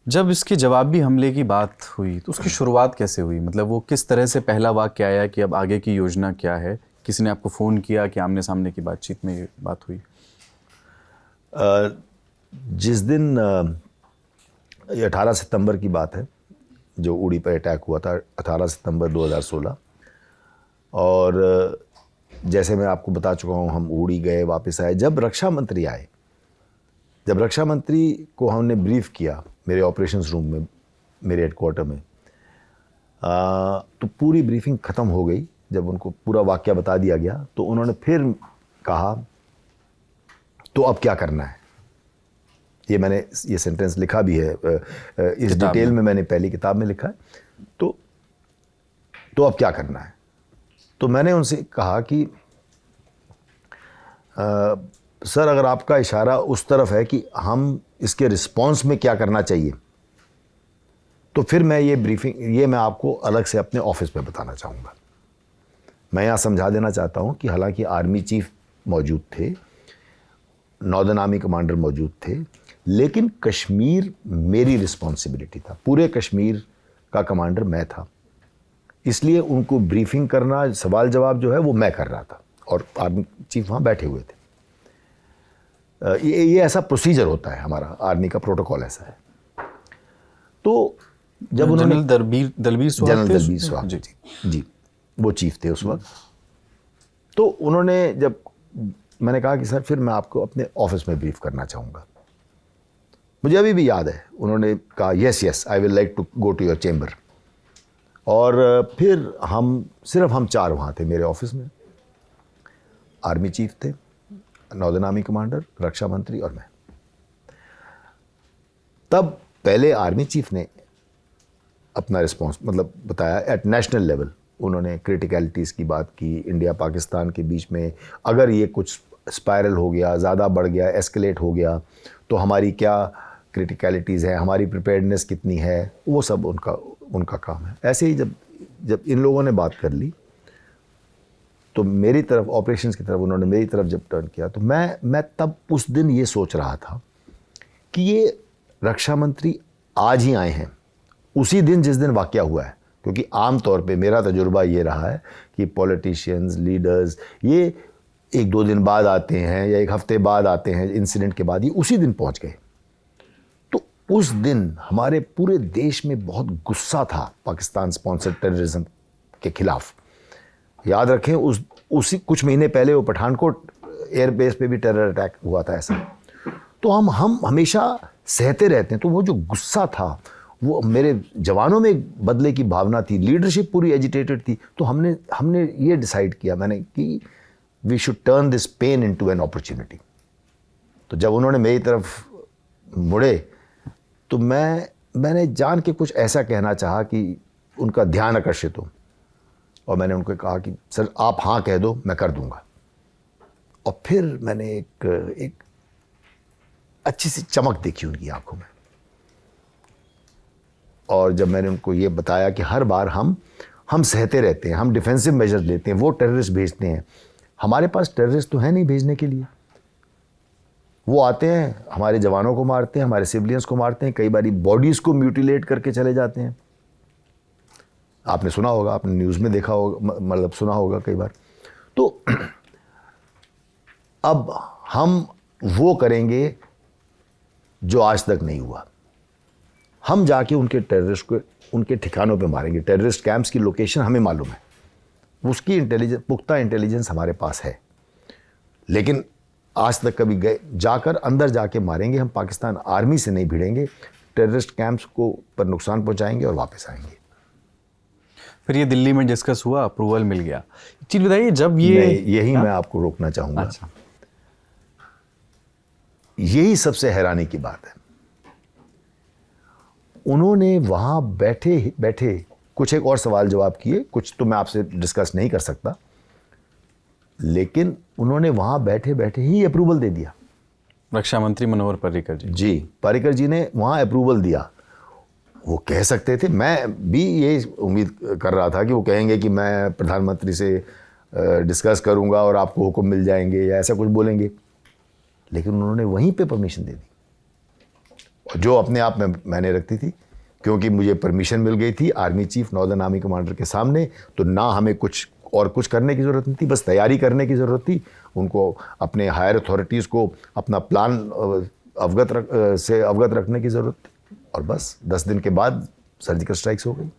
जब इसके जवाबी हमले की बात हुई तो उसकी शुरुआत कैसे हुई? मतलब वो किस तरह से पहला वाक़या आया कि अब आगे की योजना क्या है? किसी ने आपको फ़ोन किया कि आमने-सामने की बातचीत में ये बात हुई? जिस दिन ये 18 सितंबर की बात है, जो उड़ी पर अटैक हुआ था 18 सितंबर 2016। और जैसे मैं आपको बता चुका हूँ, हम उड़ी गए, वापस आए। जब रक्षा मंत्री आए, जब रक्षा मंत्री को हमने ब्रीफ किया मेरे ऑपरेशंस रूम में, मेरे हेडक्वार्टर में, तो पूरी ब्रीफिंग ख़त्म हो गई। जब उनको पूरा वाक़या बता दिया गया तो उन्होंने फिर कहा, तो अब क्या करना है? ये मैंने ये सेंटेंस लिखा भी है, इस डिटेल में मैंने पहली किताब में लिखा है। तो अब क्या करना है? तो मैंने उनसे कहा कि सर, अगर आपका इशारा उस तरफ है कि हम इसके रिस्पॉन्स में क्या करना चाहिए, तो फिर मैं ये ब्रीफिंग, ये मैं आपको अलग से अपने ऑफिस में बताना चाहूँगा। मैं यहाँ समझा देना चाहता हूँ कि हालांकि आर्मी चीफ मौजूद थे, नॉर्दर्न आर्मी कमांडर मौजूद थे, लेकिन कश्मीर मेरी रिस्पॉन्सिबिलिटी था। पूरे कश्मीर का कमांडर मैं था, इसलिए उनको ब्रीफिंग करना, सवाल जवाब जो है वो मैं कर रहा था, और आर्मी चीफ वहाँ बैठे हुए थे। ये ऐसा प्रोसीजर होता है, हमारा आर्मी का प्रोटोकॉल ऐसा है। तो जब उन्होंने जनरल दलबीर सुहाग जी, वो चीफ थे उस वक्त। तो उन्होंने, जब मैंने कहा कि सर फिर मैं आपको अपने ऑफिस में ब्रीफ करना चाहूँगा, मुझे अभी भी याद है, उन्होंने कहा yes I will like to go to your chamber. और फिर सिर्फ हम चार वहाँ थे मेरे ऑफिस में। आर्मी चीफ थे, नॉर्दर्न आर्मी कमांडर, रक्षा मंत्री और मैं। तब पहले आर्मी चीफ ने अपना रिस्पॉन्स मतलब बताया एट नेशनल लेवल। उन्होंने क्रिटिकलिटीज़ की बात की, इंडिया पाकिस्तान के बीच में अगर ये कुछ स्पायरल हो गया, ज़्यादा बढ़ गया, एस्केलेट हो गया, तो हमारी क्या क्रिटिकलिटीज़ हैं, हमारी प्रिपेयर्डनेस कितनी है, वो सब उनका काम है। ऐसे ही जब इन लोगों ने बात कर ली, तो मेरी तरफ, ऑपरेशंस की तरफ उन्होंने मेरी तरफ जब टर्न किया, तो मैं तब उस दिन ये सोच रहा था कि ये रक्षा मंत्री आज ही आए हैं, उसी दिन जिस दिन वाक़या हुआ है। क्योंकि आम तौर पे मेरा तजुर्बा ये रहा है कि पॉलिटिशियंस, लीडर्स, ये 1-2 दिन बाद आते हैं या 1 हफ्ते बाद आते हैं इंसिडेंट के बाद, ये उसी दिन पहुंच गए। तो उस दिन हमारे पूरे देश में बहुत गुस्सा था पाकिस्तान स्पॉन्सर्ड टेररिज्म के खिलाफ। याद रखें, उसी कुछ महीने पहले वो पठानकोट एयरबेस पे भी टेरर अटैक हुआ था ऐसा। तो हम हमेशा सहते रहते हैं। तो वो जो गुस्सा था, वो मेरे जवानों में बदले की भावना थी, लीडरशिप पूरी एजिटेटेड थी। तो हमने ये डिसाइड किया मैंने कि we should turn this pain into an opportunity. तो जब उन्होंने मेरी तरफ मुड़े, तो मैंने जान के कुछ ऐसा कहना चाहा कि उनका ध्यान आकर्षित हो, और मैंने उनको कहा कि सर आप हाँ कह दो, मैं कर दूंगा। और फिर मैंने एक अच्छी सी चमक देखी उनकी आंखों में। और जब मैंने उनको ये बताया कि हर बार हम सहते रहते हैं, हम डिफेंसिव मेजर लेते हैं, वो टेररिस्ट भेजते हैं, हमारे पास टेररिस्ट तो है नहीं भेजने के लिए। वो आते हैं, हमारे जवानों को मारते हैं, हमारे सिविलियंस को मारते हैं, कई बार बॉडीज़ को म्यूटिलेट करके चले जाते हैं। आपने सुना होगा, आपने न्यूज़ में देखा होगा, मतलब सुना होगा कई बार। तो अब हम वो करेंगे जो आज तक नहीं हुआ। हम जाके उनके टेररिस्ट को उनके ठिकानों पे मारेंगे। टेररिस्ट कैंप्स की लोकेशन हमें मालूम है, उसकी पुख्ता इंटेलिजेंस हमारे पास है, लेकिन आज तक कभी जाकर अंदर जाके मारेंगे। हम पाकिस्तान आर्मी से नहीं भिड़ेंगे, टेररिस्ट कैंप्स को पर नुकसान पहुंचाएंगे और वापस आएंगे। फिर ये दिल्ली में डिस्कस हुआ, अप्रूवल मिल गया। चीज बताइए, जब ये यही मैं आपको रोकना चाहूँगा। अच्छा। यही सबसे हैरानी की बात है। उन्होंने वहाँ बैठे बैठे कुछ एक और सवाल जवाब किए, कुछ तो मैं आपसे डिस्कस नहीं कर सकता, लेकिन उन्होंने वहाँ बैठे बैठे ही अप्रूवल दे दिया। रक्षा मंत्री मनोहर पर्रिकर जी पर्रिकर जी ने वहाँ अप्रूवल दिया। वो कह सकते थे, मैं भी ये उम्मीद कर रहा था कि वो कहेंगे कि मैं प्रधानमंत्री से डिस्कस करूँगा और आपको हुक्म मिल जाएंगे या ऐसा कुछ बोलेंगे, लेकिन उन्होंने वहीं पे परमिशन दे दी। जो अपने आप में मैंने रखती थी, क्योंकि मुझे परमिशन मिल गई थी army chief, northern army commander के सामने, तो ना हमें कुछ करने की ज़रूरत नहीं थी, बस तैयारी करने की ज़रूरत थी। उनको अपने हायर अथॉरिटीज़ को अपना प्लान अवगत रखने की ज़रूरत थी, और बस 10 दिन के बाद सर्जिकल स्ट्राइक्स हो गई।